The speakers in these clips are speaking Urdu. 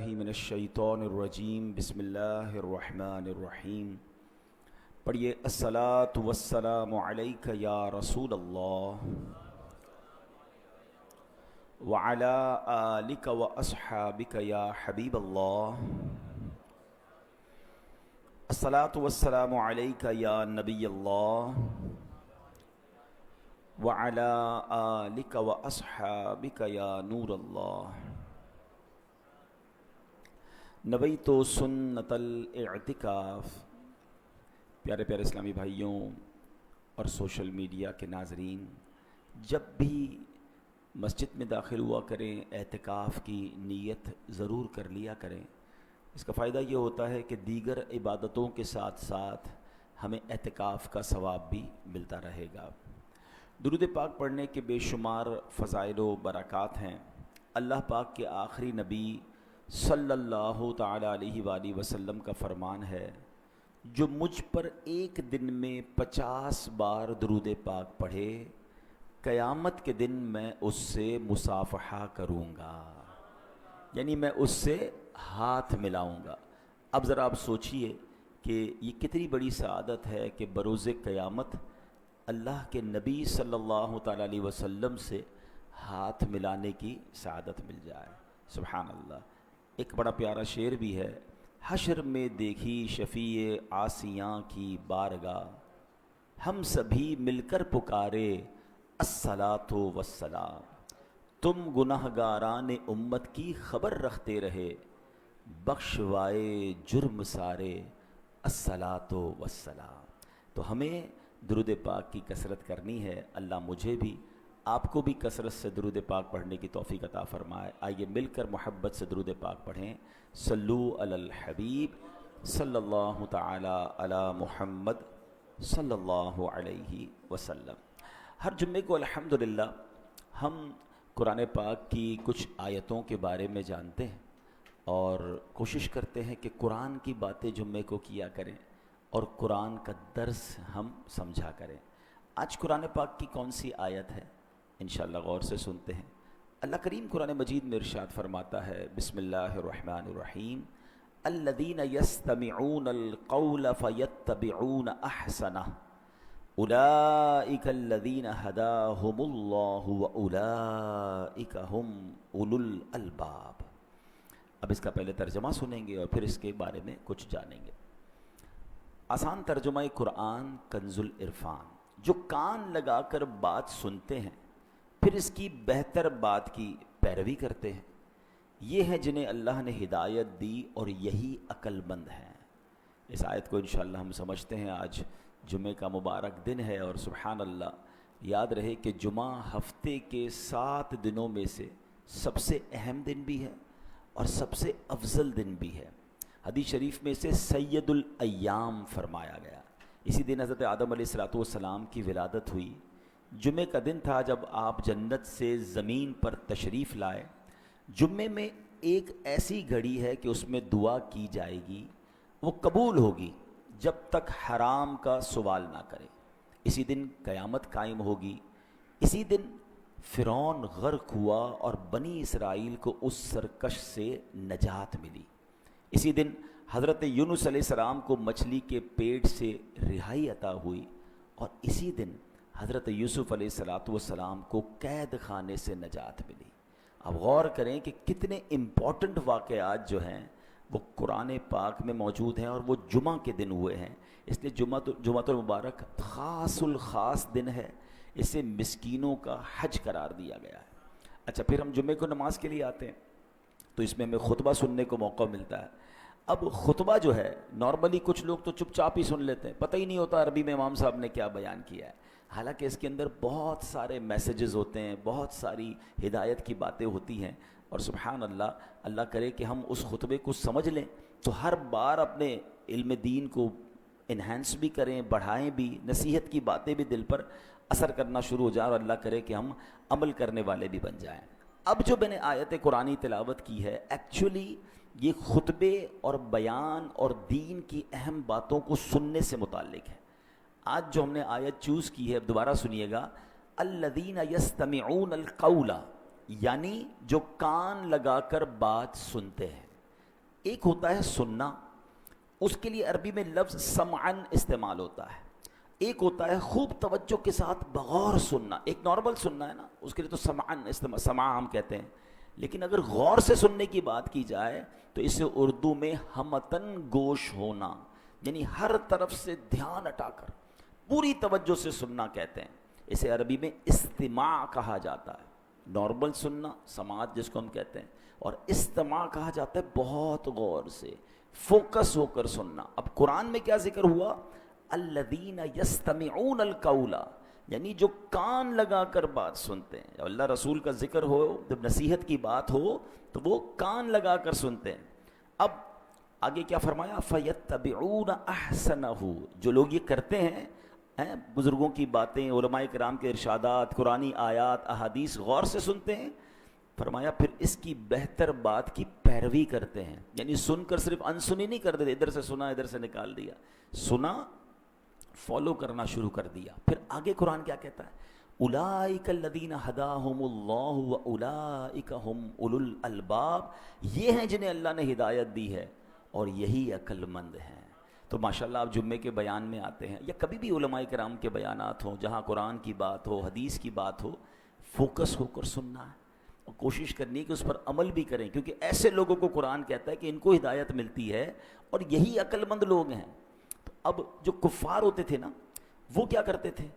من الشیطان الرجیم بسم اللہ الرحمن الرحیم. پڑھیے الصلاۃ والسلام علیک یا رسول اللہ وعلی آلک واصحابک یا حبیب اللہ. الصلاۃ والسلام علیک یا نبی اللہ وعلی آلک واصحابک یا نور اللہ. نویت سنت الاعتکاف. پیارے پیارے اسلامی بھائیوں اور سوشل میڈیا کے ناظرین، جب بھی مسجد میں داخل ہوا کریں اعتکاف کی نیت ضرور کر لیا کریں. اس کا فائدہ یہ ہوتا ہے کہ دیگر عبادتوں کے ساتھ ساتھ ہمیں اعتکاف کا ثواب بھی ملتا رہے گا. درود پاک پڑھنے کے بے شمار فضائل و برکات ہیں. اللہ پاک کے آخری نبی صلی اللہ تعالیٰ علیہ وآلہ وسلم کا فرمان ہے، جو مجھ پر ایک دن میں 50 بار درود پاک پڑھے، قیامت کے دن میں اس سے مصافحہ کروں گا، یعنی میں اس سے ہاتھ ملاؤں گا. اب ذرا آپ سوچئے کہ یہ کتنی بڑی سعادت ہے کہ بروز قیامت اللہ کے نبی صلی اللہ تعالیٰ علیہ وسلم سے ہاتھ ملانے کی سعادت مل جائے. سبحان اللہ. ایک بڑا پیارا شعر بھی ہے، حشر میں دیکھی شفیع عاصیاں کی بارگاہ، ہم سبھی مل کر پکارے الصلاۃ والسلام. تم گنہگاران امت کی خبر رکھتے رہے، بخشوائے جرم سارے الصلاۃ والسلام. تو ہمیں درود پاک کی کثرت کرنی ہے. اللہ مجھے بھی آپ کو بھی کثرت سے درود پاک پڑھنے کی توفیق عطا فرمائے. آئیے مل کر محبت سے درود پاک پڑھیں. صلو علی الحبیب صلی اللہ تعالی علی محمد صلی اللہ علیہ وسلم. ہر جمعے کو الحمدللہ ہم قرآن پاک کی کچھ آیتوں کے بارے میں جانتے ہیں اور کوشش کرتے ہیں کہ قرآن کی باتیں جمعے کو کیا کریں اور قرآن کا درس ہم سمجھا کریں. آج قرآن پاک کی کون سی آیت ہے انشاءاللہ غور سے سنتے ہیں. اللہ کریم قرآن مجید میں ارشاد فرماتا ہے، بسم اللہ الرحمن الرحیم، الذین یستمعون القول فیتبعون احسنہ اولئک الذین ہداہم اللہ واولئک ہم اولو الالباب. اب اس کا پہلے ترجمہ سنیں گے اور پھر اس کے بارے میں کچھ جانیں گے. آسان ترجمہ قرآن کنز العرفان. جو کان لگا کر بات سنتے ہیں پھر اس کی بہتر بات کی پیروی کرتے ہیں، یہ ہیں جنہیں اللہ نے ہدایت دی اور یہی عقل مند ہیں. اس آیت کو انشاءاللہ ہم سمجھتے ہیں. آج جمعہ کا مبارک دن ہے اور سبحان اللہ یاد رہے کہ جمعہ ہفتے کے 7 دنوں میں سے سب سے اہم دن بھی ہے اور سب سے افضل دن بھی ہے. حدیث شریف میں اسے سید الایام فرمایا گیا. اسی دن حضرت آدم علیہ السلام کی ولادت ہوئی. جمعے کا دن تھا جب آپ جنت سے زمین پر تشریف لائے. جمعے میں ایک ایسی گھڑی ہے کہ اس میں دعا کی جائے گی، وہ قبول ہوگی جب تک حرام کا سوال نہ کرے. اسی دن قیامت قائم ہوگی. اسی دن فرعون غرق ہوا اور بنی اسرائیل کو اس سرکش سے نجات ملی. اسی دن حضرت یونس علیہ السلام کو مچھلی کے پیٹ سے رہائی عطا ہوئی اور اسی دن حضرت یوسف علیہ السلام کو قید خانے سے نجات ملی. اب غور کریں کہ کتنے امپورٹنٹ واقعات جو ہیں وہ قرآن پاک میں موجود ہیں اور وہ جمعہ کے دن ہوئے ہیں. اس لیے جمعہ المبارک خاص الخاص دن ہے. اسے مسکینوں کا حج قرار دیا گیا ہے. اچھا، پھر ہم جمعے کو نماز کے لیے آتے ہیں تو اس میں ہمیں خطبہ سننے کو موقع ملتا ہے. اب خطبہ جو ہے نارملی کچھ لوگ تو چپ چاپ ہی سن لیتے ہیں، پتہ ہی نہیں ہوتا عربی میں امام صاحب نے کیا بیان کیا ہے. حالانکہ اس کے اندر بہت سارے میسیجز ہوتے ہیں، بہت ساری ہدایت کی باتیں ہوتی ہیں اور سبحان اللہ، اللہ کرے کہ ہم اس خطبے کو سمجھ لیں تو ہر بار اپنے علم دین کو انہینس بھی کریں، بڑھائیں بھی، نصیحت کی باتیں بھی دل پر اثر کرنا شروع ہو جائیں اور اللہ کرے کہ ہم عمل کرنے والے بھی بن جائیں. اب جو میں نے آیت قرآنی تلاوت کی ہے، ایکچولی یہ خطبے اور بیان اور دین کی اہم باتوں کو سننے سے متعلق ہے. آج جو ہم نے آیت چوز کی ہے، اب دوبارہ سنیے گا، الذین یستمعون القول، یعنی جو کان لگا کر بات سنتے ہیں. ایک ہوتا ہے سننا، اس کے لیے عربی میں لفظ سمعن استعمال ہوتا ہے. ایک ہوتا ہے خوب توجہ کے ساتھ بغور سننا، ایک نارمل سننا ہے نا، اس کے لیے تو سمعن استعمال، سماع ہم کہتے ہیں. لیکن اگر غور سے سننے کی بات کی جائے تو اسے اردو میں ہمتن گوش ہونا، یعنی ہر طرف سے دھیان ہٹا کر پوری توجہ سے سننا کہتے ہیں. اسے عربی میں استماع کہا جاتا ہے. نارمل سننا سماعت جس کو ہم کہتے ہیں، اور استماع کہا جاتا ہے بہت غور سے فوکس ہو کر سننا. اب قرآن میں کیا ذکر ہوا؟ الذین یستمعون القول، یعنی جو کان لگا کر بات سنتے ہیں. جب اللہ رسول کا ذکر ہو، جب نصیحت کی بات ہو تو وہ کان لگا کر سنتے ہیں. اب آگے کیا فرمایا؟ فَيَتَّبِعُونَ أَحْسَنَهُ، جو لوگ یہ کرتے ہیں بزرگوں کی باتیں، علماء کرام کے ارشادات، قرآنی آیات، احادیث غور سے سنتے ہیں، فرمایا پھر اس کی بہتر بات کی پیروی کرتے ہیں. یعنی سن کر صرف انسنی نہیں کر دیتے، ادھر سے سنا ادھر سے نکال دیا، سنا فالو کرنا شروع کر دیا. پھر آگے قرآن کیا کہتا ہے؟ اولئک الذین ھداھم اللہ واولئک ھم اولو الالباب، یہ ہیں جنہیں اللہ نے ہدایت دی ہے اور یہی عقل مند ہیں. تو ماشاءاللہ آپ جمعے کے بیان میں آتے ہیں یا کبھی بھی علماء کرام کے بیانات ہوں، جہاں قرآن کی بات ہو، حدیث کی بات ہو، فوکس ہو کر سننا ہے اور کوشش کرنی ہے کہ اس پر عمل بھی کریں، کیونکہ ایسے لوگوں کو قرآن کہتا ہے کہ ان کو ہدایت ملتی ہے اور یہی عقل مند لوگ ہیں. تو اب جو کفار ہوتے تھے نا، وہ کیا کرتے تھے؟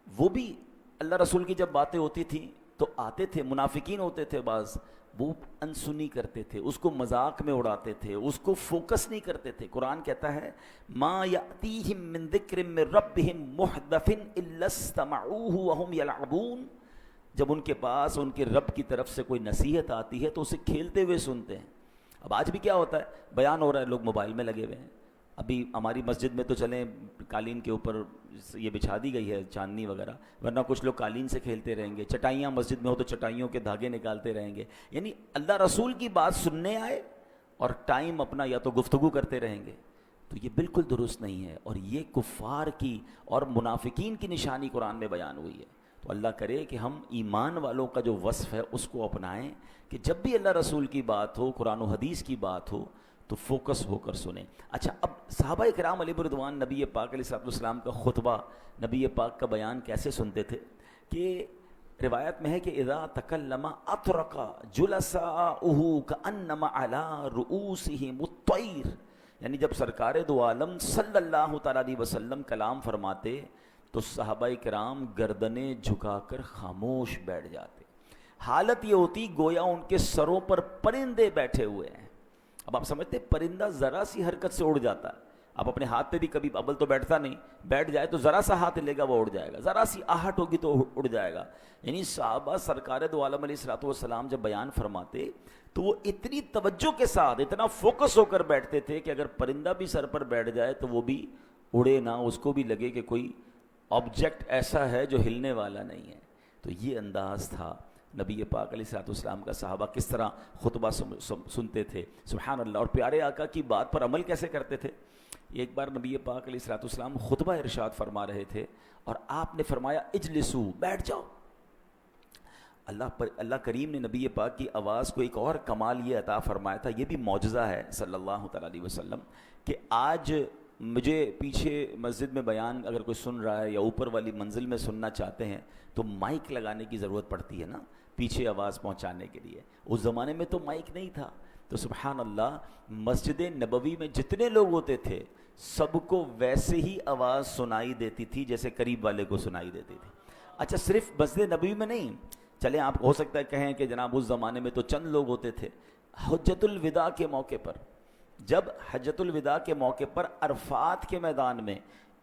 وہ بھی اللہ رسول کی جب باتیں ہوتی تھیں تو آتے تھے، منافقین ہوتے تھے بعض، وہ انسنی کرتے تھے، اس کو مذاق میں اڑاتے تھے، اس کو فوکس نہیں کرتے تھے. قرآن کہتا ہے ما یأتیہم من ذکر من ربہم محدث الا استمعوہ وہم یلعبون، جب ان کے پاس ان کے رب کی طرف سے کوئی نصیحت آتی ہے تو اسے کھیلتے ہوئے سنتے ہیں. اب آج بھی کیا ہوتا ہے، بیان ہو رہا ہے، لوگ موبائل میں لگے ہوئے ہیں. ابھی ہماری مسجد میں تو چلیں قالین کے اوپر یہ بچھا دی گئی ہے چاندنی وغیرہ، ورنہ کچھ لوگ قالین سے کھیلتے رہیں گے. چٹائیاں مسجد میں ہو تو چٹائیوں کے دھاگے نکالتے رہیں گے. یعنی اللہ رسول کی بات سننے آئے اور ٹائم اپنا یا تو گفتگو کرتے رہیں گے. تو یہ بالکل درست نہیں ہے، اور یہ کفار کی اور منافقین کی نشانی قرآن میں بیان ہوئی ہے. تو اللہ کرے کہ ہم ایمان والوں کا جو وصف ہے اس کو اپنائیں کہ جب بھی اللہ رسول کی بات ہو، قرآن و حدیث کی بات ہو تو فوکس ہو کر سنیں. اچھا، اب صحابہ کرام علیہ رضوان نبی پاک علیہ السلام کا خطبہ، نبی پاک کا بیان کیسے سنتے تھے کہ روایت میں ہے کہ اذا تکلم اطرق جلساؤہ کانما علی رؤوسہم الطیر، یعنی جب سرکار دو عالم صلی اللہ تعالی علیہ وسلم کلام فرماتے تو صحابہ کرام گردنیں جھکا کر خاموش بیٹھ جاتے. حالت یہ ہوتی گویا ان کے سروں پر پرندے بیٹھے ہوئے ہیں. اب آپ سمجھتے پرندہ ذرا سی حرکت سے اڑ جاتا ہے. آپ اپنے ہاتھ پہ بھی کبھی ابل تو بیٹھتا نہیں، بیٹھ جائے تو ذرا سا ہاتھ لے گا وہ اڑ جائے گا، ذرا سی آہٹ ہوگی تو اڑ جائے گا. یعنی صحابہ سرکار دو عالم علیہ الصلوۃ والسلام جب بیان فرماتے تو وہ اتنی توجہ کے ساتھ، اتنا فوکس ہو کر بیٹھتے تھے کہ اگر پرندہ بھی سر پر بیٹھ جائے تو وہ بھی اڑے نہ، اس کو بھی لگے کہ کوئی آبجیکٹ ایسا ہے جو ہلنے والا نہیں ہے. تو یہ انداز تھا نبی پاک علیہ الصلوۃ والسلام کا. صحابہ کس طرح خطبہ سنتے تھے، سبحان اللہ. اور پیارے آقا کی بات پر عمل کیسے کرتے تھے. ایک بار نبی پاک علیہ الصلوۃ والسلام خطبہ ارشاد فرما رہے تھے اور آپ نے فرمایا اجلسو، بیٹھ جاؤ. اللہ کریم نے نبی پاک کی آواز کو ایک اور کمال یہ عطا فرمایا تھا، یہ بھی معجزہ ہے صلی اللہ تعالیٰ علیہ وسلم، کہ آج مجھے پیچھے مسجد میں بیان اگر کوئی سن رہا ہے یا اوپر والی منزل میں سننا چاہتے ہیں تو مائک لگانے کی ضرورت پڑتی ہے نا پیچھے آواز پہنچانے کے لیے. اس زمانے میں تو مائک نہیں تھا. تو سبحان اللہ، مسجد نبوی میں جتنے لوگ ہوتے تھے سب کو ویسے ہی آواز سنائی دیتی تھی جیسے قریب والے کو سنائی دیتی تھی. اچھا، صرف مسجد نبوی میں نہیں، چلیں آپ ہو سکتا ہے کہیں کہ جناب اس زمانے میں تو چند لوگ ہوتے تھے. حجۃ الوداع کے موقع پر، جب حجۃ الوداع کے موقع پر عرفات کے میدان میں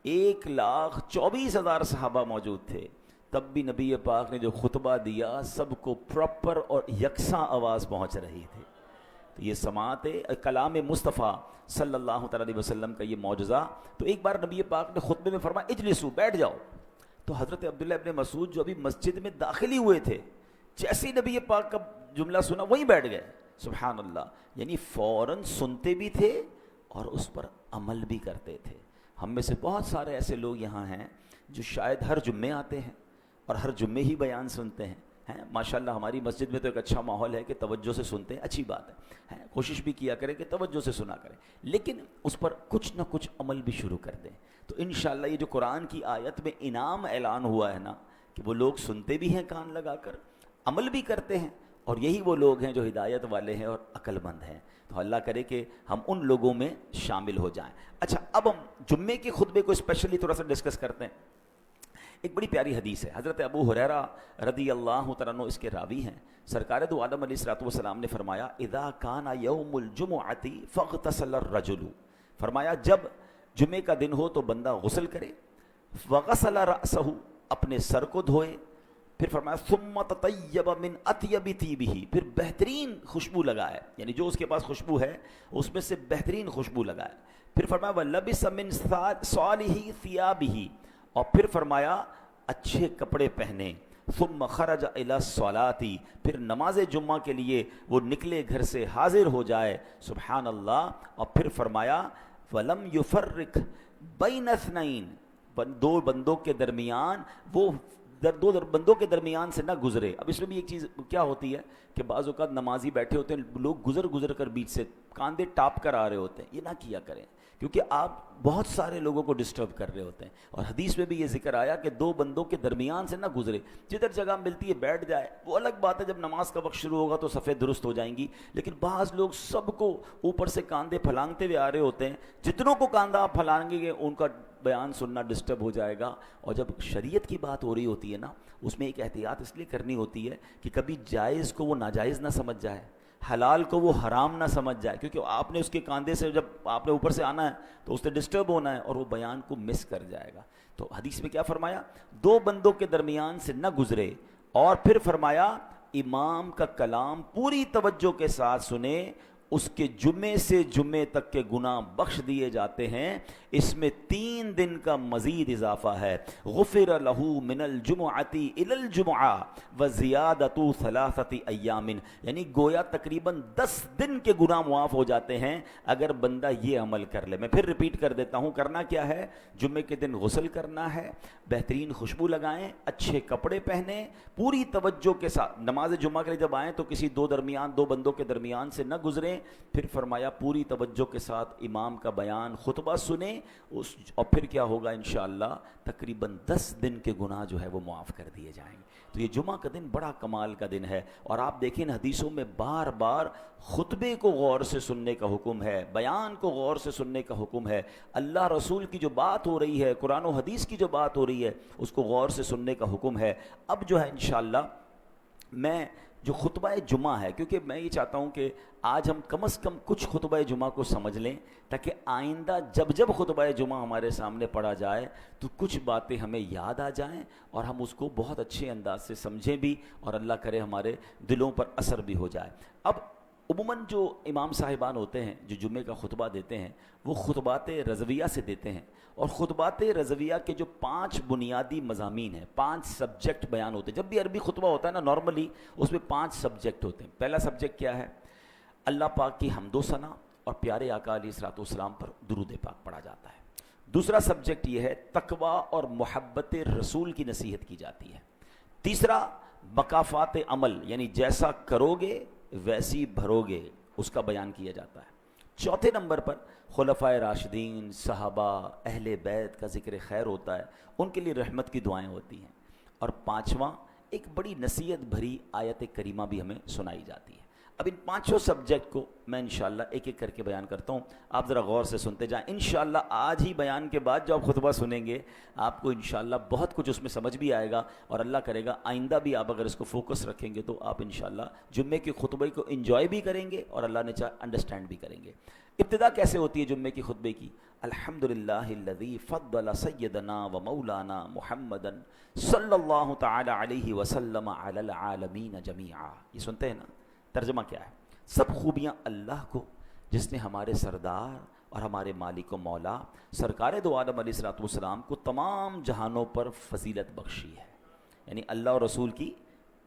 1,24,000 صحابہ موجود تھے، تب بھی نبی پاک نے جو خطبہ دیا سب کو پراپر اور یکساں آواز پہنچ رہی تھی. تو یہ سماعت کلام مصطفیٰ صلی اللہ تعالی علیہ وسلم کا یہ معجزہ. تو ایک بار نبی پاک نے خطبے میں فرمایا اجلسو، بیٹھ جاؤ. تو حضرت عبداللہ ابن مسعود جو ابھی مسجد میں داخل ہی ہوئے تھے، جیسے ہی نبی پاک کا جملہ سنا وہیں بیٹھ گئے. سبحان اللہ، یعنی فوراً سنتے بھی تھے اور اس پر عمل بھی کرتے تھے. ہم میں سے بہت سارے ایسے لوگ یہاں ہیں جو شاید ہر جمعے آتے ہیں اور ہر جمعے ہی بیان سنتے ہیں، ہیں ماشاءاللہ ہماری مسجد میں تو ایک اچھا ماحول ہے کہ توجہ سے سنتے ہیں، اچھی بات ہے، کوشش بھی کیا کریں کہ توجہ سے سنا کریں، لیکن اس پر کچھ نہ کچھ عمل بھی شروع کر دیں. تو انشاءاللہ یہ جو قرآن کی آیت میں انعام اعلان ہوا ہے نا کہ وہ لوگ سنتے بھی ہیں کان لگا کر، عمل بھی کرتے ہیں، اور یہی وہ لوگ ہیں جو ہدایت والے ہیں اور عقل مند ہیں. تو اللہ کرے کہ ہم ان لوگوں میں شامل ہو جائیں. اچھا، اب ہم جمعے کے خطبے کو اسپیشلی تھوڑا سا ڈسکس کرتے ہیں. ایک بڑی پیاری حدیث ہے، حضرت ابو ہریرہ رضی اللہ تعالیٰ عنہ اس کے راوی ہیں. سرکار دو عالم علیہ الصلوۃ والسلام نے فرمایا اذا کان یوم الجمعۃ فاغتسل الرجل، فرمایا جب جمعے کا دن ہو تو بندہ غسل کرے، وغسل رأسہ، اپنے سر کو دھوئے، پھر فرمایا ثم تطیب من اطیب طیبہ، پھر بہترین خوشبو لگائے، یعنی جو اس کے پاس خوشبو ہے اس میں سے بہترین خوشبو لگائے. پھر فرمایا وَلَبِسَ مِن صَالِحِ ثِيَابِهِ، اور پھر فرمایا اچھے کپڑے پہنے. ثم خرج الى الصلاۃ، پھر نماز جمعہ کے لیے وہ نکلے گھر سے، حاضر ہو جائے. سبحان اللہ. اور پھر فرمایا وَلَمْ يُفَرِّقْ بَيْنَ اثْنَيْنِ، دو بندوں کے درمیان وہ دو بندوں کے درمیان سے نہ گزرے. اب اس میں بھی ایک چیز کیا ہوتی ہے کہ بعض اوقات نمازی بیٹھے ہوتے ہیں، لوگ گزر کر بیچ سے کاندھے ٹاپ کر آ رہے ہوتے ہیں، یہ نہ کیا کریں کیونکہ آپ بہت سارے لوگوں کو ڈسٹرب کر رہے ہوتے ہیں. اور حدیث میں بھی یہ ذکر آیا کہ دو بندوں کے درمیان سے نہ گزرے، جدھر جگہ ملتی ہے بیٹھ جائے. وہ الگ بات ہے جب نماز کا وقت شروع ہوگا تو صفیں درست ہو جائیں گی، لیکن بعض لوگ سب کو اوپر سے کاندھے پھلانگتے ہوئے آ رہے ہوتے ہیں. جتنوں کو کاندھا آپ پھلانگیں گے ان کا بیان سننا ڈسٹرب ہو جائے گا. اور جب شریعت کی بات ہو رہی ہوتی ہے نا، اس میں ایک احتیاط اس لیے کرنی ہوتی ہے کہ کبھی جائز کو وہ ناجائز نہ سمجھ جائے، حلال کو وہ حرام نہ سمجھ جائے، کیونکہ آپ نے اس کے کاندھے سے جب آپ نے اوپر سے آنا ہے تو اس سے ڈسٹرب ہونا ہے اور وہ بیان کو مس کر جائے گا. تو حدیث میں کیا فرمایا؟ دو بندوں کے درمیان سے نہ گزرے. اور پھر فرمایا امام کا کلام پوری توجہ کے ساتھ سنے، اس کے جمعے سے جمعے تک کے گناہ بخش دیے جاتے ہیں. اس میں 3 دن کا مزید اضافہ ہے. غفر لہ من الجمعۃ الی الجمعہ وزیادۃ 3 ایام، یعنی گویا تقریباً 10 دن کے گناہ معاف ہو جاتے ہیں اگر بندہ یہ عمل کر لے. میں پھر ریپیٹ کر دیتا ہوں، کرنا کیا ہے؟ جمعے کے دن غسل کرنا ہے، بہترین خوشبو لگائیں، اچھے کپڑے پہنیں، پوری توجہ کے ساتھ نماز جمعہ کے لیے جب آئیں تو کسی دو بندوں کے درمیان سے نہ گزریں. پھر فرمایا پوری توجہ کے ساتھ امام کا بیان خطبہ سنیں، اور پھر کیا ہوگا انشاءاللہ تقریباً 10 دن کے گناہ جو ہے وہ معاف کر دیے جائیں گے. تو یہ جمعہ کا دن بڑا کمال کا دن ہے. اور آپ دیکھیں حدیثوں میں بار بار خطبے کو غور سے سننے کا حکم ہے، بیان کو غور سے سننے کا حکم ہے. اللہ رسول کی جو بات ہو رہی ہے، قرآن و حدیث کی جو بات ہو رہی ہے، اس کو غور سے سننے کا حکم ہے. اب جو ہے انشاءاللہ میں جو خطبہ جمعہ ہے، کیونکہ میں یہ چاہتا ہوں کہ آج ہم کم از کم کچھ خطبہ جمعہ کو سمجھ لیں تاکہ آئندہ جب خطبہ جمعہ ہمارے سامنے پڑھا جائے تو کچھ باتیں ہمیں یاد آ جائیں اور ہم اس کو بہت اچھے انداز سے سمجھیں بھی، اور اللہ کرے ہمارے دلوں پر اثر بھی ہو جائے. اب عموماً جو امام صاحبان ہوتے ہیں جو جمعے کا خطبہ دیتے ہیں وہ خطبات رضویہ سے دیتے ہیں. اور خطبات رضویہ کے جو 5 بنیادی مضامین ہیں، 5 سبجیکٹ بیان ہوتے ہیں. جب بھی عربی خطبہ ہوتا ہے نا نارملی اس میں 5 سبجیکٹ ہوتے ہیں. پہلا سبجیکٹ کیا ہے؟ اللہ پاک کی حمد و ثنا اور پیارے آقا علیہ الصلوۃ والسلام پر درود پاک پڑھا جاتا ہے. دوسرا سبجیکٹ یہ ہے تقویٰ اور محبت رسول کی نصیحت کی جاتی ہے. تیسرا مکافات عمل، یعنی جیسا کرو گے ویسی بھرو گے، اس کا بیان کیا جاتا ہے. چوتھے نمبر پر خلفائے راشدین، صحابہ، اہل بیت کا ذکر خیر ہوتا ہے، ان کے لیے رحمت کی دعائیں ہوتی ہیں. اور پانچواں ایک بڑی نصیحت بھری آیت کریمہ بھی ہمیں سنائی جاتی ہے. اب ان 5 سبجیکٹ کو میں انشاءاللہ ایک ایک کر کے بیان کرتا ہوں، آپ ذرا غور سے سنتے جائیں. انشاءاللہ آج ہی بیان کے بعد جو آپ خطبہ سنیں گے آپ کو انشاءاللہ بہت کچھ اس میں سمجھ بھی آئے گا، اور اللہ کرے گا آئندہ بھی آپ اگر اس کو فوکس رکھیں گے تو آپ انشاءاللہ جمعے کے خطبے کو انجوائے بھی کریں گے اور اللہ نے چاہا انڈرسٹینڈ بھی کریں گے. ابتدا کیسے ہوتی ہے جمعے کی خطبے کی؟ الحمدللہ الذی فضل سیدنا و مولانا محمدا صلی اللہ تعالی علیہ وسلم علی العالمین جمیعا. یہ سنتے ہیں نا؟ ترجمہ کیا ہے؟ سب خوبیاں اللہ کو جس نے ہمارے سردار اور ہمارے مالک و مولا سرکار دو عالم علیہ الصلوۃ والسلام کو تمام جہانوں پر فضیلت بخشی ہے. یعنی اللہ اور رسول کی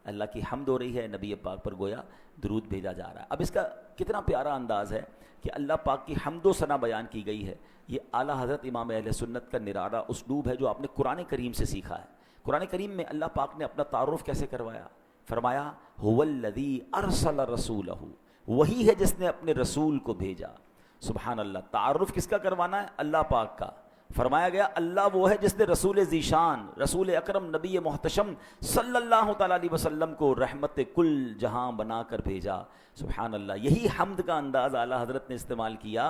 اللہ کی حمد ہو رہی ہے، نبی پاک پر گویا درود بھیجا جا رہا ہے. اب اس کا کتنا پیارا انداز ہے کہ اللہ پاک کی حمد و ثنا بیان کی گئی ہے. یہ اعلیٰ حضرت امام اہل سنت کا نرالہ اسلوب ہے جو آپ نے قرآن کریم سے سیکھا ہے. قرآن کریم میں اللہ پاک نے اپنا تعارف کیسے کروایا فرمایا هو الذی ارسل رسولہ، وہی ہے جس نے اپنے رسول کو بھیجا. سبحان اللہ. تعارف کس کا کروانا ہے؟ اللہ پاک کا. فرمایا گیا اللہ وہ ہے جس نے رسول ذیشان، رسول اکرم نبی محتشم صلی اللہ تعالیٰ علیہ وسلم کو رحمت کل جہاں بنا کر بھیجا. سبحان اللہ. یہی حمد کا انداز اعلیٰ حضرت نے استعمال کیا.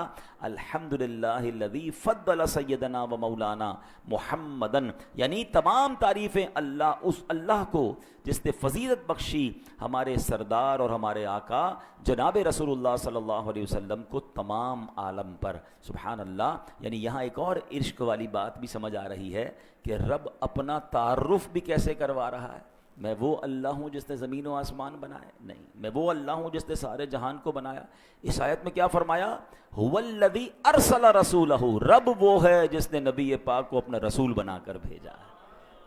الحمدللہ الذی فضل سیدنا و مولانا محمدن، یعنی تمام تعریفیں اس اللہ کو جس نے فضیلت بخشی ہمارے سردار اور ہمارے آقا جناب رسول اللہ صلی اللہ علیہ وسلم کو تمام عالم پر. سبحان اللہ. یعنی یہاں ایک اور عشق والی بات بھی سمجھ آ رہی ہے کہ رب اپنا تعارف بھی کیسے کروا رہا ہے. میں وہ اللہ ہوں جس نے زمین و آسمان بنائے؟ نہیں. میں وہ اللہ ہوں جس نے سارے جہان کو بنایا. اس آیت میں کیا فرمایا؟ هو الذی ارسل رسولہ، رب وہ ہے جس نے نبی پاک کو اپنا رسول بنا کر بھیجا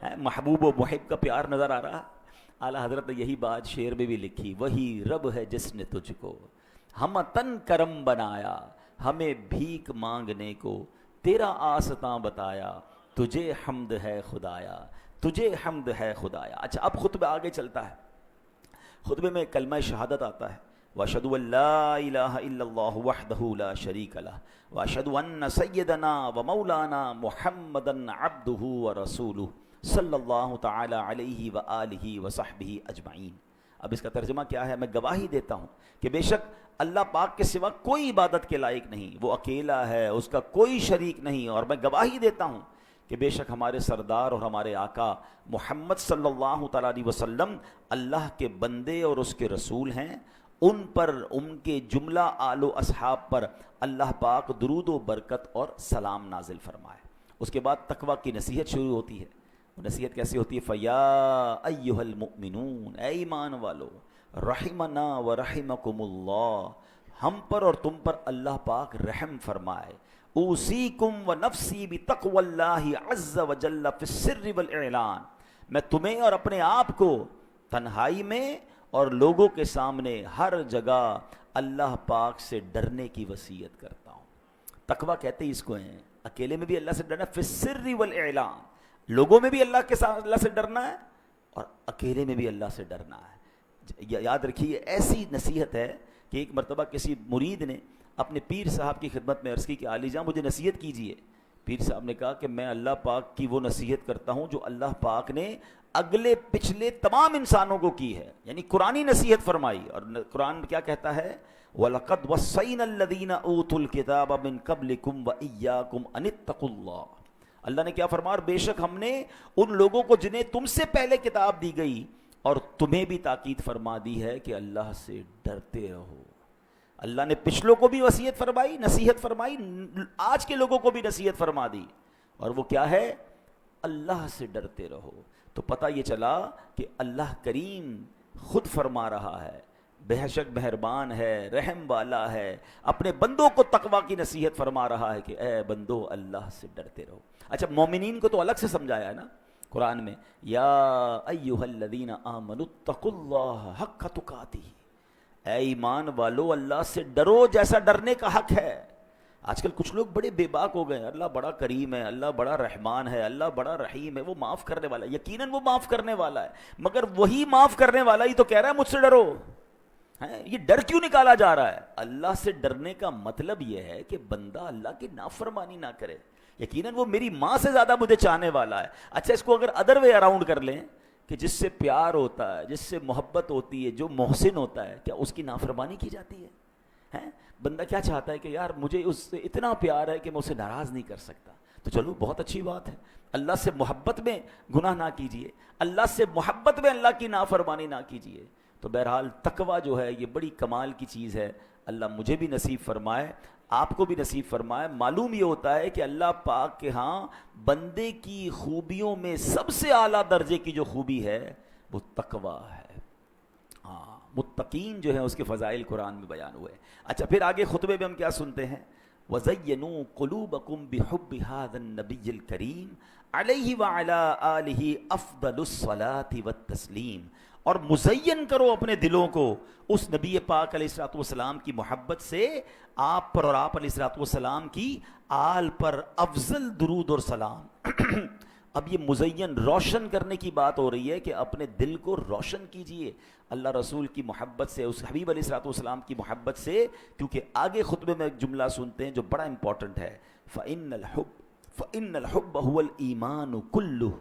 ہے. محبوب و محب کا پیار نظر آ رہا. اعلیٰ حضرت نے یہی بات شعر میں بھی لکھی، وہی رب ہے جس نے تجھ کو ہم تن کرم بنایا، ہمیں بھیک مانگنے کو تیرا آستاں بتایا، تجھے حمد ہے خدایا، تجھے حمد ہے خدایا. اچھا اب خطبہ آگے چلتا ہے. خطبے میں کلمہ شہادت آتا ہے، واشهد ان لا الہ الا اللہ وحدہ لا شریک لہ واشهد ان سیدنا و مولانا محمدا عبدہ ورسولہ صلی اللہ تعالی علیہ وآلہ وصحبہ اجمعین. اب اس کا ترجمہ کیا ہے؟ میں گواہی دیتا ہوں کہ بے شک اللہ پاک کے سوا کوئی عبادت کے لائق نہیں، وہ اکیلا ہے، اس کا کوئی شریک نہیں. اور میں گواہی دیتا ہوں کہ بے شک ہمارے سردار اور ہمارے آقا محمد صلی اللہ تعالیٰ علیہ وسلم اللہ کے بندے اور اس کے رسول ہیں. ان پر، ان کے جملہ آل و اصحاب پر اللہ پاک درود و برکت اور سلام نازل فرمائے. اس کے بعد تقویٰ کی نصیحت شروع ہوتی ہے. نصیحت کیسی ہوتی ہے؟ فَيَا أَيُّهَا الْمُؤْمِنُونَ، اے ایمان والو، رحمنا و رحمکم اللہ، ہم پر اور تم پر اللہ پاک رحم فرمائے. اوصیکم و نفسی بتقوی اللہ عز و جل فی السر والاعلان، میں تمہیں اور اپنے آپ کو تنہائی میں اور لوگوں کے سامنے ہر جگہ اللہ پاک سے ڈرنے کی وصیت کرتا ہوں. تقویٰ کہتے ہیں اس کو ہیں، اکیلے میں بھی اللہ سے ڈرنا، فی السر والاعلان، لوگوں میں بھی اللہ سے ڈرنا ہے اور اکیلے میں بھی اللہ سے ڈرنا ہے. یاد رکھیے ایسی نصیحت ہے کہ ایک مرتبہ کسی مرید نے اپنے پیر صاحب کی خدمت میں عرض کی کہ عالی جان مجھے نصیحت کیجیے. پیر صاحب نے کہا کہ میں اللہ پاک کی وہ نصیحت کرتا ہوں جو اللہ پاک نے اگلے پچھلے تمام انسانوں کو کی ہے، یعنی قرآنی نصیحت فرمائی. اور قرآن کیا کہتا ہے؟ وَلَقَدْ وَصَّيْنَا الَّذِينَ أُوتُوا الْكِتَابَ مِن قَبْلِكُمْ وَإِيَّاكُمْ أَنِ اتَّقُوا اللَّهَ. اللہ نے کیا فرمایا؟ بے شک ہم نے ان لوگوں کو جنہیں تم سے پہلے کتاب دی گئی اور تمہیں بھی تاکید فرما دی ہے کہ اللہ سے ڈرتے رہو. اللہ نے پچھلوں کو بھی وصیت فرمائی، نصیحت فرمائی، آج کے لوگوں کو بھی نصیحت فرما دی. اور وہ کیا ہے؟ اللہ سے ڈرتے رہو. تو پتہ یہ چلا کہ اللہ کریم خود فرما رہا ہے، بے شک مہربان ہے، رحم والا ہے، اپنے بندوں کو تقویٰ کی نصیحت فرما رہا ہے کہ اے بندو اللہ سے ڈرتے رہو. اچھا مومنین کو تو الگ سے سمجھایا ہے نا قرآن میں، یا ایھا الذین آمنوا اتقوا اللہ حق تقاتہ، اے ایمان والو اللہ سے ڈرو جیسا ڈرنے کا حق ہے. آج کل کچھ لوگ بڑے بے باک ہو گئے ہیں، اللہ بڑا کریم ہے، اللہ بڑا رحمان ہے، اللہ بڑا رحیم ہے، وہ معاف کرنے والا ہے. یقیناً وہ معاف کرنے والا ہے، مگر وہی معاف کرنے والا ہی تو کہہ رہا ہے مجھ سے ڈرو. یہ ڈر کیوں نکالا جا رہا ہے؟ اللہ سے ڈرنے کا مطلب یہ ہے کہ بندہ اللہ کی نافرمانی نہ کرے. یقیناً وہ میری ماں سے زیادہ مجھے چاہنے والا ہے. اچھا اس کو اگر ادر وے اراؤنڈ کر لیں کہ جس سے پیار ہوتا ہے، جس سے محبت ہوتی ہے، جو محسن ہوتا ہے، کیا اس کی نافرمانی کی جاتی ہے؟ بندہ کیا چاہتا ہے کہ یار مجھے اس سے اتنا پیار ہے کہ میں اسے ناراض نہیں کر سکتا. تو چلو بہت اچھی بات ہے، اللہ سے محبت میں گناہ نہ کیجئے، اللہ سے محبت میں اللہ کی نافرمانی نہ کیجئے. تو بہرحال تقویٰ جو ہے یہ بڑی کمال کی چیز ہے. اللہ مجھے بھی نصیب فرمائے، آپ کو بھی نصیب فرمائے. معلوم یہ ہوتا ہے کہ اللہ پاک کے ہاں بندے کی خوبیوں میں سب سے اعلیٰ درجے کی جو خوبی ہے وہ تقویٰ ہے. متقین جو ہیں اس کے فضائل قرآن میں بیان ہوئے. اچھا پھر آگے خطبے میں ہم کیا سنتے ہیں؟ وَزَيَّنُوا قُلُوبَكُمْ بِحُبِّ هَذَا النَّبِيِّ الْكَرِيمِ عَلَيْهِ وَعَلَىٰ آلِهِ أَفْضَلُ الصَّلَاةِ وَالتَّسْلِيمِ، اور مزین کرو اپنے دلوں کو اس نبی پاک علیہ الصلوۃ والسلام کی محبت سے، آپ پر اور آپ علیہ الصلوۃ والسلام کی آل پر افضل درود اور سلام. اب یہ مزین روشن کرنے کی بات ہو رہی ہے کہ اپنے دل کو روشن کیجئے اللہ رسول کی محبت سے, اس حبیب علیہ الصلوۃ والسلام کی محبت سے. کیونکہ آگے خطبے میں ایک جملہ سنتے ہیں جو بڑا امپورٹنٹ ہے, فَإِنَّ الْحُبَّ هُوَ الْإِيمَانُ كُلُّهُ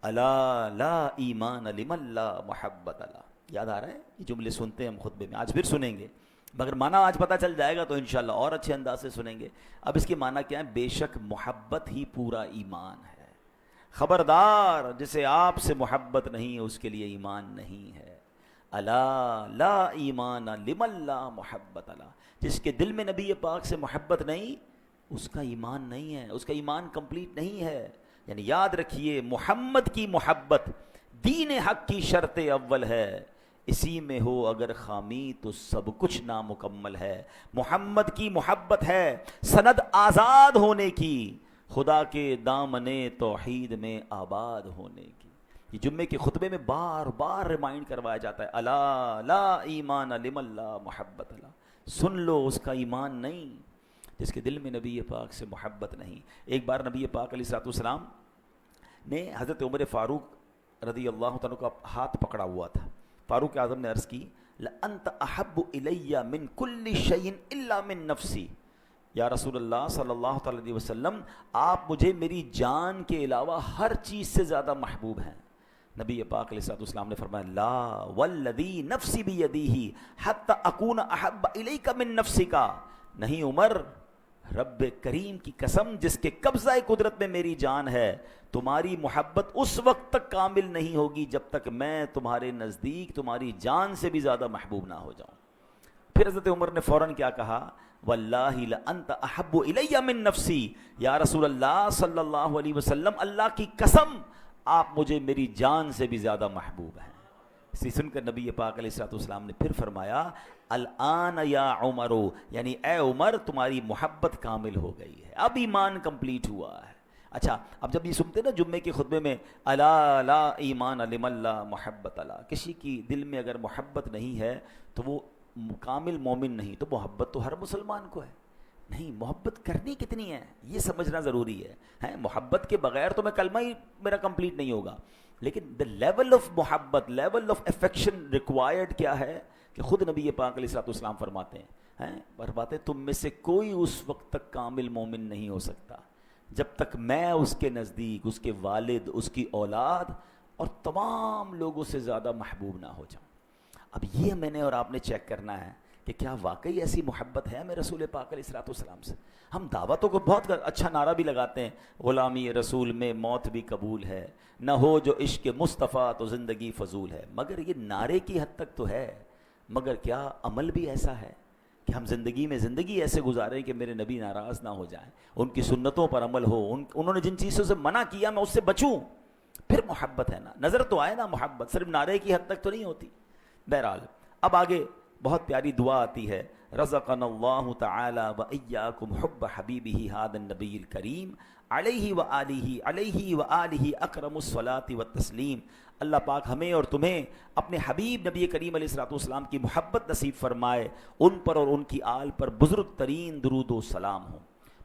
أَلَا لَا إِيمَانَ لِمَن لَا مُحَبَّةَ لَهُ. یاد آ رہا ہے؟ یہ جملے سنتے ہیں ہم خطبے میں, آج پھر سنیں گے, مگر معنی آج پتہ چل جائے گا تو انشاءاللہ اور اچھے انداز سے سنیں گے. اب اس کے معنی کیا ہے؟ بے شک محبت ہی پورا ایمان ہے. خبردار جسے آپ سے محبت نہیں ہے اس کے لیے ایمان نہیں ہے. الا لا ایمان لمن لا محبت لا, جس کے دل میں نبی پاک سے محبت نہیں اس کا ایمان نہیں ہے, اس کا ایمان کمپلیٹ نہیں ہے. یعنی یاد رکھیے محمد کی محبت دین حق کی شرط اول ہے, اسی میں ہو اگر خامی تو سب کچھ نامکمل ہے. محمد کی محبت ہے سند آزاد ہونے کی, خدا کے دامن توحید میں آباد ہونے کی. یہ جمعے کے خطبے میں بار بار ریمائنڈ کروایا جاتا ہے, الا لا ایمان لمن لا محبت لا. سن لو اس کا ایمان نہیں جس کے دل میں نبی پاک سے محبت نہیں. ایک بار نبی پاک علیہ الصلوۃ والسلام نے حضرت عمر فاروق رضی اللہ تعالیٰ کا ہاتھ پکڑا ہوا تھا. فاروق اعظم نے عرض کی, لَأَنْتَ أَحَبُّ إِلَيَّ مِنْ كُلِّ شَيْءٍ إِلَّا مِنْ نَفْسِي. یا رسول اللہ صلی اللہ تعالیٰ علیہ وسلم, آپ مجھے میری جان کے علاوہ ہر چیز سے زیادہ محبوب ہیں. نبی پاک علیہ الصلوۃ والسلام نے فرمایا, لا والذی نفسی بیدیہ حتی اکون احب الیک من نفسک. نہیں عمر, رب کریم کی قسم جس کے قبضہ قدرت میں میری جان ہے, تمہاری محبت اس وقت تک کامل نہیں ہوگی جب تک میں تمہارے نزدیک تمہاری جان سے بھی زیادہ محبوب نہ ہو جاؤں. پھر حضرت عمر نے فوراً کیا کہا, واللہ لانت احب الی من نفسی. یا رسول اللہ صلی اللہ علیہ وسلم, اللہ کی قسم آپ مجھے میری جان سے بھی زیادہ محبوب ہیں. اسی سن کر نبی پاک علیہ الصلوۃ والسلام نے پھر فرمایا, الآن یا عمر, یعنی اے عمر تمہاری محبت کامل ہو گئی ہے, اب ایمان کمپلیٹ ہوا ہے. اچھا, اب جب یہ سنتے نا جمعے کے خطبے میں, الا لا ایمان لمن لا محبت لا, کسی کی دل میں اگر محبت نہیں ہے تو وہ کامل مومن نہیں. تو محبت تو ہر مسلمان کو ہے, نہیں محبت کرنی کتنی ہے یہ سمجھنا ضروری ہے. محبت کے بغیر تو میں کلمہ ہی میرا کمپلیٹ نہیں ہوگا, لیکن the level of محبت, level of affection required کیا ہے کہ خود نبی پاک علیہ الصلوۃ والسلام فرماتے ہیں, تم میں سے کوئی اس وقت تک کامل مومن نہیں ہو سکتا جب تک میں اس کے نزدیک, اس کے والد, اس کی اولاد اور تمام لوگوں سے زیادہ محبوب نہ ہو جاؤں. اب یہ میں نے اور آپ نے چیک کرنا ہے کہ کیا واقعی ایسی محبت ہے ہمیں رسول پاک علیہ الصلوۃ والسلام سے. ہم دعوتوں کو بہت اچھا نعرہ بھی لگاتے ہیں, غلامی رسول میں موت بھی قبول ہے, نہ ہو جو عشق مصطفیٰ تو زندگی فضول ہے. مگر یہ نعرے کی حد تک تو ہے, مگر کیا عمل بھی ایسا ہے کہ ہم زندگی میں زندگی ایسے گزاریں کہ میرے نبی ناراض نہ ہو جائیں, ان کی سنتوں پر عمل ہو, انہوں نے جن چیزوں سے منع کیا میں اس سے بچوں. پھر محبت ہے نا, نظر تو آئے نا محبت, صرف نعرے کی حد تک تو نہیں ہوتی. بہرحال اب آگے بہت پیاری دعا آتی ہے, رزقنا اللہ تعالی و ایاکم حب حبیبہ ھذا النبی الکریم علیہ و آلہ اکرم الصلاۃ والتسلیم. اللہ پاک ہمیں اور تمہیں اپنے حبیب نبی کریم علیہ الصلوۃ والسلام کی محبت نصیب فرمائے, ان پر اور ان کی آل پر بزرگ ترین درود و سلام ہوں.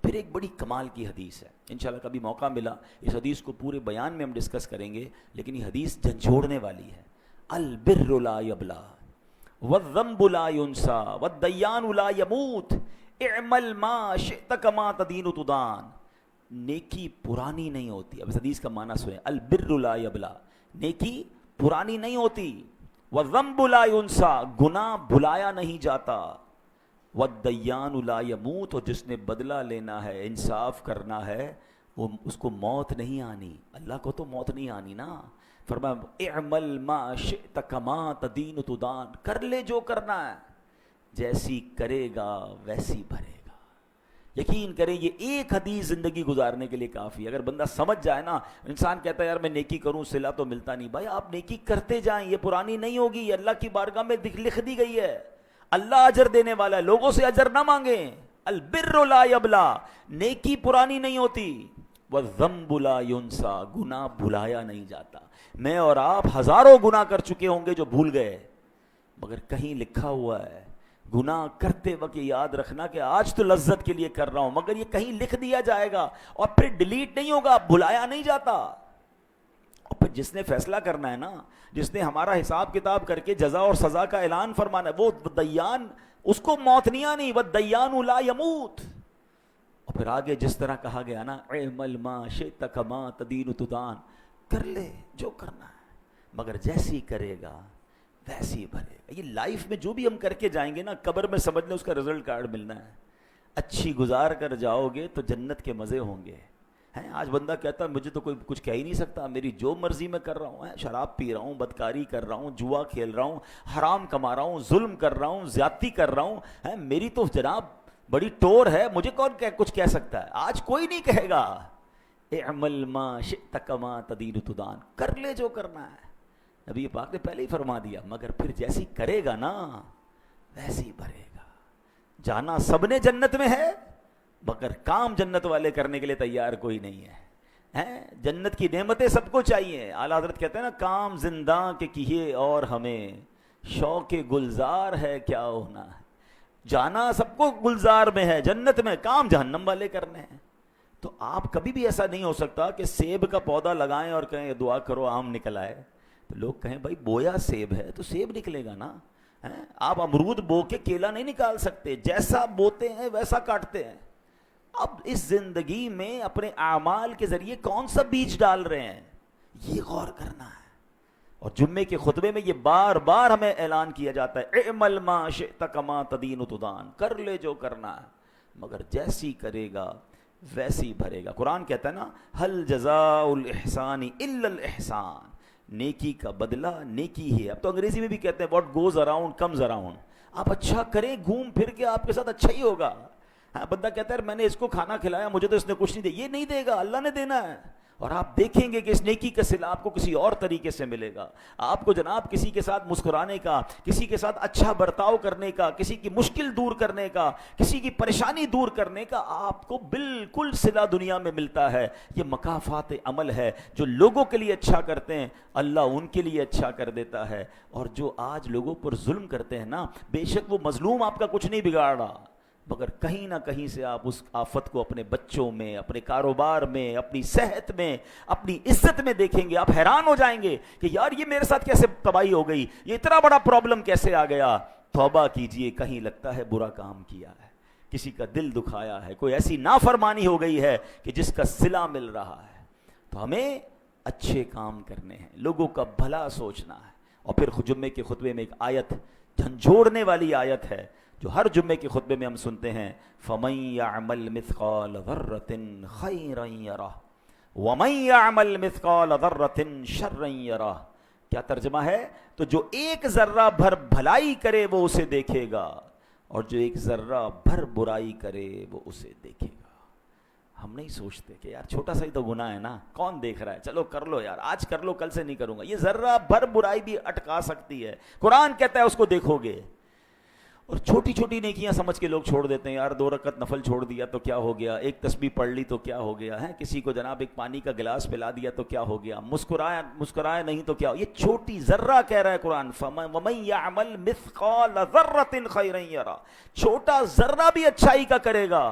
پھر ایک بڑی کمال کی حدیث ہے, انشاءاللہ کبھی موقع ملا اس حدیث کو پورے بیان میں ہم ڈسکس کریں گے, لیکن یہ حدیث جھنجھوڑنے والی ہے. البر لا یبلا والذنب لا ينسى والدیان لا يموت اعمل ما شئت كما تدین تدان. نیکی پرانی نہیں ہوتی. اب اس حدیث کا معنی سنیں, البر لا یبلا, نیکی پرانی نہیں ہوتی, والذنب لا ينسى, گناہ بھلایا نہیں جاتا, والدیان لا يموت, اور جس نے بدلہ لینا ہے, انصاف کرنا ہے, وہ اس کو موت نہیں آنی. اللہ کو تو موت نہیں آنی نا. فرمایا اعمل ما شئت کما تدین تدان, کر لے جو کرنا ہے, جیسی کرے گا ویسی بھرے گا. یقین کریں یہ ایک حدیث زندگی گزارنے کے لیے کافی ہے. اگر بندہ سمجھ جائے نا, انسان کہتا ہے یار میں نیکی کروں صلہ تو ملتا نہیں. بھائی آپ نیکی کرتے جائیں, یہ پرانی نہیں ہوگی, یہ اللہ کی بارگاہ میں لکھ دی گئی ہے. اللہ اجر دینے والا ہے, لوگوں سے اجر نہ مانگیں. البر لا یبلا, نیکی پرانی نہیں ہوتی, والذنب لا ينسى, گناہ بھلایا نہیں جاتا. میں اور آپ ہزاروں گناہ کر چکے ہوں گے جو بھول گئے, مگر کہیں لکھا ہوا ہے گناہ کرتے وقت یہ یاد رکھنا کہ آج تو لذت کے لیے کر رہا ہوں, مگر یہ کہیں لکھ دیا جائے گا اور پھر ڈیلیٹ نہیں ہوگا, بھلایا نہیں جاتا. پھر جس نے فیصلہ کرنا ہے نا، جس نے ہمارا حساب کتاب کر کے جزا اور سزا کا اعلان فرمانا ہے، وہ دیان، اس کو موت نہیں آنی، وَالدَّيَّانُ لَا يَمُوتُ۔ اور پھر آگے جس طرح کہا گیا نا، اعمل ما شئت کما تدین تدان، کر لے جو کرنا ہے مگر جیسی کرے گا ویسی بھرے گا۔ یہ لائف میں جو بھی ہم کر کے جائیں گے نا، قبر میں سمجھ لیں اس کا رزلٹ کارڈ ملنا ہے۔ اچھی گزار کر جاؤ گے تو جنت کے مزے ہوں گے۔ ہیں آج بندہ کہتا ہے مجھے تو کوئی کچھ کہہ ہی نہیں سکتا، میری جو مرضی میں کر رہا ہوں، شراب پی رہا ہوں، بدکاری کر رہا ہوں، جوا کھیل رہا ہوں، حرام کما رہا ہوں، ظلم کر رہا ہوں، زیادتی کر رہا ہوں، میری تو جناب بڑی ٹور ہے، مجھے کون کچھ کہہ سکتا ہے؟ آج کوئی نہیں کہے گا۔ اعمل ما شئت کما تدین تدان، کر لے جو کرنا ہے۔ نبی پاک نے پہلے ہی فرما دیا، مگر پھر جیسی کرے گا نا ویسی بھرے گا۔ جانا سب نے جنت میں ہے، مگر کام جنت والے کرنے کے لیے تیار کوئی نہیں ہے۔ جنت کی نعمتیں سب کو چاہیے۔ اعلیٰ حضرت کہتے ہیں نا، کام زنداں کے کیے اور ہمیں شوق گلزار ہے کیا ہونا ہے۔ جانا سب کو گلزار میں ہے، جنت میں، کام جہنم والے کرنے ہیں۔ تو آپ کبھی بھی ایسا نہیں ہو سکتا کہ سیب کا پودا لگائیں اور کہیں دعا کرو آم نکل آئے۔ تو لوگ کہیں بھائی بویا سیب ہے تو سیب نکلے گا نا۔ آپ امرود بو کے کیلا نہیں نکال سکتے، جیسا بوتے ہیں ویسا کاٹتے ہیں۔ اب اس زندگی میں اپنے اعمال کے ذریعے کون سا بیج ڈال رہے ہیں، یہ غور کرنا ہے۔ اور جمعے کے خطبے میں یہ بار بار ہمیں اعلان کیا جاتا ہے، اعمل ما شئت کما تدین تدان، کر لے جو کرنا ہے مگر جیسی کرے گا ویسی بھرے گا۔ قرآن کہتا ہے نا، ہل جزاء الاحسان الا الاحسان، نیکی کا بدلہ نیکی ہے۔ اب تو انگریزی میں بھی کہتے ہیں what goes around comes around, آپ اچھا کریں گھوم پھر کے آپ کے ساتھ اچھا ہی ہوگا۔ بندہ کہتا ہے میں نے اس کو کھانا کھلایا مجھے تو اس نے کچھ نہیں دیا، یہ نہیں دے گا، اللہ نے دینا ہے۔ اور آپ دیکھیں گے کہ اس نیکی کا صلہ آپ کو کسی اور طریقے سے ملے گا۔ آپ کو جناب کسی کے ساتھ مسکرانے کا، کسی کے ساتھ اچھا برتاؤ کرنے کا، کسی کی مشکل دور کرنے کا، کسی کی پریشانی دور کرنے کا آپ کو بالکل صلہ دنیا میں ملتا ہے۔ یہ مکافات عمل ہے۔ جو لوگوں کے لیے اچھا کرتے ہیں اللہ ان کے لیے اچھا کر دیتا ہے، اور جو آج لوگوں پر ظلم کرتے ہیں نا، بے شک وہ مظلوم آپ کا کچھ نہیں بگاڑ رہا، مگر کہیں نہ کہیں سے آپ اس آفت کو اپنے بچوں میں، اپنے کاروبار میں، اپنی صحت میں، اپنی عزت میں دیکھیں گے۔ آپ حیران ہو جائیں گے کہ یار یہ میرے ساتھ کیسے تباہی ہو گئی، یہ اتنا بڑا پرابلم کیسے آ گیا۔ توبہ کیجئے، کہیں لگتا ہے برا کام کیا ہے، کسی کا دل دکھایا ہے، کوئی ایسی نافرمانی ہو گئی ہے کہ جس کا صلہ مل رہا ہے۔ تو ہمیں اچھے کام کرنے ہیں، لوگوں کا بھلا سوچنا ہے۔ اور پھر جمعے کے خطبے میں ایک آیت، جھنجھوڑنے والی آیت ہے جو ہر جمعے کے خطبے میں ہم سنتے ہیں، فَمَن يَعْمَلْ مِثْقَالَ ذَرَّةٍ خَيْرًا يَرَهُ وَمَن يَعْمَلْ مِثْقَالَ ذَرَّةٍ شَرًّا يَرَهُ۔ کیا ترجمہ ہے؟ تو جو ایک ذرہ بھر بھلائی کرے وہ اسے دیکھے گا، اور جو ایک ذرہ بھر برائی کرے وہ اسے دیکھے گا۔ ہم نہیں سوچتے کہ یار چھوٹا سا ہی تو گناہ ہے نا، کون دیکھ رہا ہے، چلو کر لو یار، آج کر لو کل سے نہیں کروں گا۔ یہ ذرہ بھر برائی بھی اٹکا سکتی ہے۔ قرآن کہتا ہے اس کو دیکھو گے۔ اور چھوٹی چھوٹی نیکیاں سمجھ کے لوگ چھوڑ دیتے ہیں، یار 2 رکعت نفل چھوڑ دیا تو کیا ہو گیا، ایک تسبیح پڑھ لی تو کیا ہو گیا ہے، کسی کو جناب ایک پانی کا گلاس پلا دیا تو کیا ہو گیا، مسکرایا نہیں تو کیا ہو۔ یہ چھوٹی ذرہ کہہ رہا ہے قرآن، وَمَن يَعْمَلْ مِثْقَالَ ذَرَّةٍ خَيْرًا يَرَهُ، چھوٹا ذرہ بھی اچھائی کا کرے گا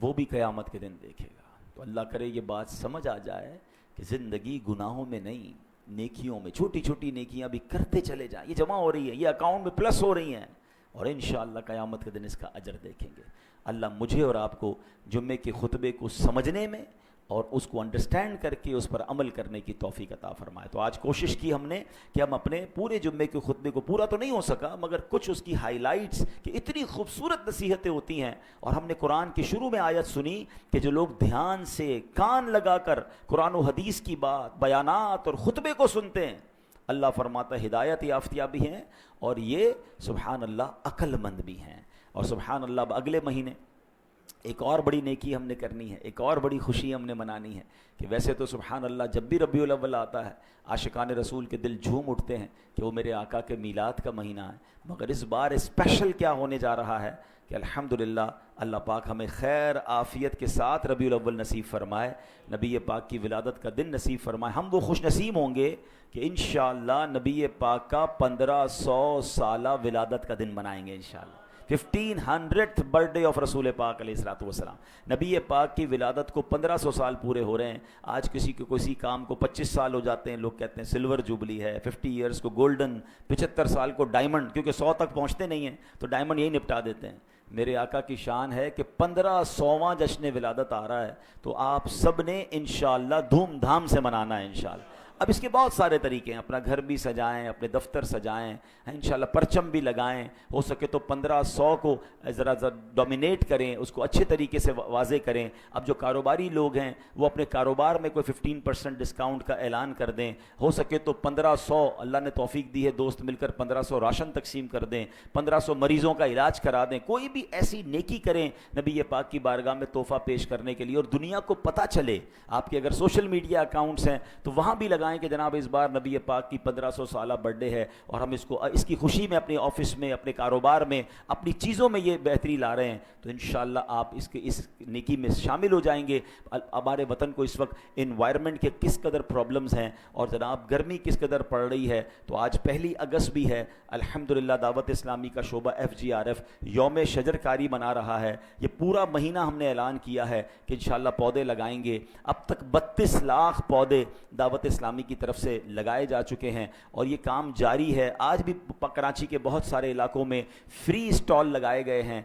وہ بھی قیامت کے دن دیکھے گا۔ تو اللہ کرے یہ بات سمجھ آ جائے کہ زندگی گناہوں میں نہیں، نیکیوں میں، چھوٹی چھوٹی نیکیاں بھی کرتے چلے جائیں، یہ جمع ہو رہی ہیں، یہ اکاؤنٹ میں پلس ہو رہی ہیں، اور انشاءاللہ قیامت کے دن اس کا اجر دیکھیں گے۔ اللہ مجھے اور آپ کو جمعے کے خطبے کو سمجھنے میں اور اس کو انڈرسٹینڈ کر کے اس پر عمل کرنے کی توفیق عطا فرمائے۔ تو آج کوشش کی ہم نے کہ ہم اپنے پورے جمعے کے خطبے کو، پورا تو نہیں ہو سکا مگر کچھ اس کی ہائی لائٹس، کہ اتنی خوبصورت نصیحتیں ہوتی ہیں، اور ہم نے قرآن کے شروع میں آیت سنی کہ جو لوگ دھیان سے کان لگا کر قرآن و حدیث کی بات، بیانات اور خطبے کو سنتے ہیں، اللہ فرماتا ہے ہدایت یافتہ بھی ہیں، اور یہ سبحان اللہ عقل مند بھی ہیں۔ اور سبحان اللہ اگلے مہینے ایک اور بڑی نیکی ہم نے کرنی ہے، ایک اور بڑی خوشی ہم نے منانی ہے، کہ ویسے تو سبحان اللہ جب بھی ربیع الاول آتا ہے عاشقان رسول کے دل جھوم اٹھتے ہیں کہ وہ میرے آقا کے میلاد کا مہینہ ہے، مگر اس بار اسپیشل کیا ہونے جا رہا ہے کہ الحمدللہ اللہ پاک ہمیں خیر عافیت کے ساتھ ربیع الاول نصیب فرمائے، نبی پاک کی ولادت کا دن نصیب فرمائے۔ ہم وہ خوش نصیب ہوں گے کہ انشاءاللہ نبی پاک کا 1500 سالہ ولادت کا دن منائیں گے انشاءاللہ۔ 1500th برتھ ڈے آف رسول پاک علیہ الصلوۃ والسلام. نبی پاک کی ولادت کو 1500 سال پورے ہو رہے ہیں. آج کسی کام کو 25 سال ہو جاتے ہیں, لوگ کہتے ہیں سلور جوبلی ہے, 50 ایئرس کو گولڈن, 75 سال کو ڈائمنڈ, کیونکہ 100 تک پہنچتے نہیں ہیں تو ڈائمنڈ یہی نپٹا دیتے ہیں. میرے آقا کی شان ہے کہ 1500واں جشن ولادت آ رہا ہے, تو آپ سب نے انشاءاللہ دھوم دھام سے منانا ہے انشاءاللہ. اب اس کے بہت سارے طریقے ہیں, اپنا گھر بھی سجائیں, اپنے دفتر سجائیں, انشاءاللہ پرچم بھی لگائیں, ہو سکے تو 1500 کو ذرا ڈومینیٹ کریں, اس کو اچھے طریقے سے واضح کریں. اب جو کاروباری لوگ ہیں وہ اپنے کاروبار میں کوئی 15% ڈسکاؤنٹ کا اعلان کر دیں. ہو سکے تو 1500, اللہ نے توفیق دی ہے دوست مل کر 1500 راشن تقسیم کر دیں, 1500 مریضوں کا علاج کرا دیں. کوئی بھی ایسی نیکی کریں نبی پاک کی بارگاہ میں تحفہ پیش کرنے کے لیے, اور دنیا کو پتہ چلے. آپ کے اگر سوشل میڈیا اکاؤنٹس ہیں تو وہاں بھی لگائیں کہ جناب اس بار نبی پاک کی 1500 سالہ برتھ ڈے ہے, اور ہم اس کی خوشی میں اپنے آفس میں, اپنے کاروبار میں, اپنی چیزوں میں یہ بہتری لا رہے ہیں. تو انشاءاللہ آپ اس نیکی میں شامل ہو جائیں گے. ہمارے وطن کو اس وقت انوائرمنٹ کے کس قدر پرابلمز ہیں, اور جناب گرمی کس قدر پڑ رہی ہے. تو آج 1 اگست بھی ہے, الحمدللہ دعوت اسلامی کا شعبہ FGRF یوم شجر کاری منا رہا ہے. یہ پورا مہینہ ہم نے اعلان کیا ہے کہ انشاءاللہ پودے لگائیں گے. اب تک 32 لاکھ پودے دعوت اسلامی کی طرف سے لگائے جا چکے ہیں, اور یہ کام جاری ہے. آج بھی کراچی کے بہت سارے علاقوں میں فری اسٹال لگائے گئے ہیں.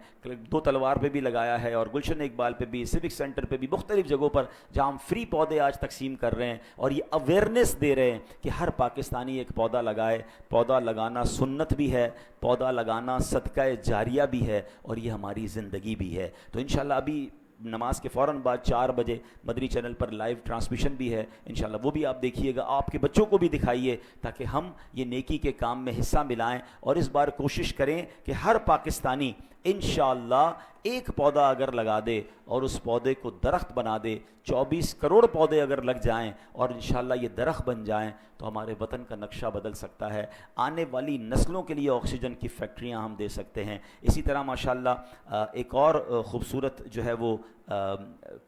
2 تلوار پہ بھی لگایا ہے, اور گلشن اقبال پہ بھی, سیوک سینٹر پہ بھی, مختلف جگہوں پر جہاں ہم فری پودے آج تقسیم کر رہے ہیں, اور یہ اویئرنیس دے رہے ہیں کہ ہر پاکستانی ایک پودا لگائے. پودا لگانا سنت بھی ہے, پودا لگانا صدقہ جاریہ بھی ہے, اور یہ ہماری زندگی بھی ہے. تو انشاءاللہ ابھی نماز کے فوراً بعد 4 بجے مدری چینل پر لائیو ٹرانسمیشن بھی ہے, انشاءاللہ وہ بھی آپ دیکھیے گا. آپ کے بچوں کو بھی دکھائیے تاکہ ہم یہ نیکی کے کام میں حصہ ملائیں. اور اس بار کوشش کریں کہ ہر پاکستانی انشاءاللہ ایک پودا اگر لگا دے اور اس پودے کو درخت بنا دے, 24 کروڑ پودے اگر لگ جائیں اور انشاءاللہ یہ درخت بن جائیں, تو ہمارے وطن کا نقشہ بدل سکتا ہے. آنے والی نسلوں کے لیے آکسیجن کی فیکٹریاں ہم دے سکتے ہیں. اسی طرح ماشاءاللہ ایک اور خوبصورت جو ہے وہ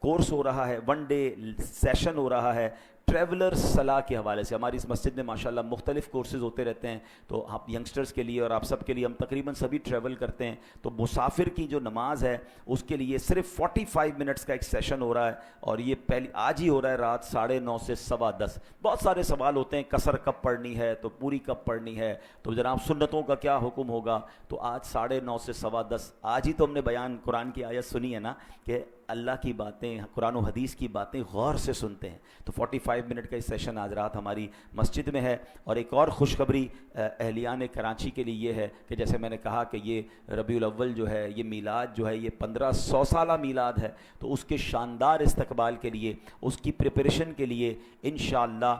کورس ہو رہا ہے, 1 ڈے سیشن ہو رہا ہے ٹریولر صلاح کے حوالے سے. ہماری اس مسجد میں ماشاءاللہ مختلف کورسز ہوتے رہتے ہیں, تو آپ ینگسٹرز کے لیے اور آپ سب کے لیے, ہم تقریباً سبھی ٹریول کرتے ہیں, تو مسافر کی جو نماز ہے اس کے لیے صرف 45 منٹس کا ایک سیشن ہو رہا ہے, اور یہ آج ہی ہو رہا ہے رات 9:30 سے 10:15. بہت سارے سوال ہوتے ہیں, قصر کب پڑھنی ہے, تو پوری کب پڑھنی ہے, تو جناب سنتوں کا کیا حکم ہوگا. تو آج 9:30 سے 10:15, آج ہی تو ہم نے بیان قرآن کی آیت سنی ہے نا کہ اللہ کی باتیں, قرآن و حدیث کی باتیں غور سے سنتے ہیں. تو 45 منٹ کا یہ سیشن آج رات ہماری مسجد میں ہے. اور ایک اور خوشخبری اہلیان کراچی کے لیے یہ ہے کہ جیسے میں نے کہا کہ یہ ربیع الاول جو ہے, یہ میلاد جو ہے, یہ 1500 سالہ میلاد ہے. تو اس کے شاندار استقبال کے لیے, اس کی پریپریشن کے لیے انشاءاللہ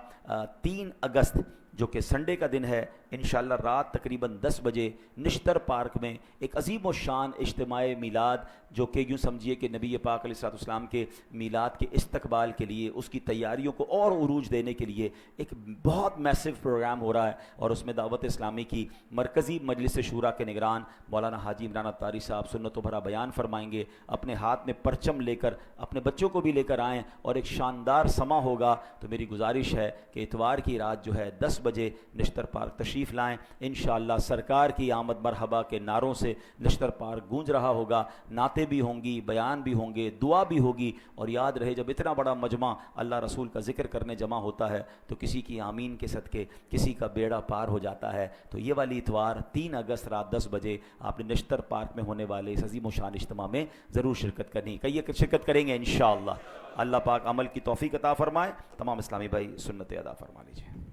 3 اگست جو کہ سنڈے کا دن ہے, انشاءاللہ رات تقریباً 10 بجے نشتر پارک میں ایک عظیم و شان اجتماع میلاد, جو کہ یوں سمجھیے کہ نبی پاک علیہ السلام کے میلاد کے استقبال کے لیے, اس کی تیاریوں کو اور عروج دینے کے لیے ایک بہت میسو پروگرام ہو رہا ہے. اور اس میں دعوت اسلامی کی مرکزی مجلس شورا کے نگران مولانا حاجی عمران اتاری صاحب سنت و بھرا بیان فرمائیں گے. اپنے ہاتھ میں پرچم لے کر, اپنے بچوں کو بھی لے کر آئیں, اور ایک شاندار سما ہوگا. تو میری گزارش ہے کہ اتوار کی رات جو ہے 10 بجے نشتر پارک تشریف لائیں. انشاءاللہ سرکار کی آمد مرحبا کے نعروں سے نشتر پارک گونج رہا ہوگا. نعتیں بھی ہوں گی, بیان بھی ہوں گے, دعا بھی ہوگی. اور یاد رہے, جب اتنا بڑا مجمع اللہ رسول کا ذکر کرنے جمع ہوتا ہے تو کسی کی آمین کے صدقے کسی کا بیڑا پار ہو جاتا ہے. تو یہ والی اتوار 3 اگست رات 10 بجے آپ نے نشتر پارک میں ہونے والے اس عظیم و شان اجتماع میں ضرور شرکت کرنی. کئی شرکت کریں گے انشاءاللہ. اللہ پاک عمل کی توفیق عطا فرمائے. تمام اسلامی بھائی سنت ادا فرما لیجیے.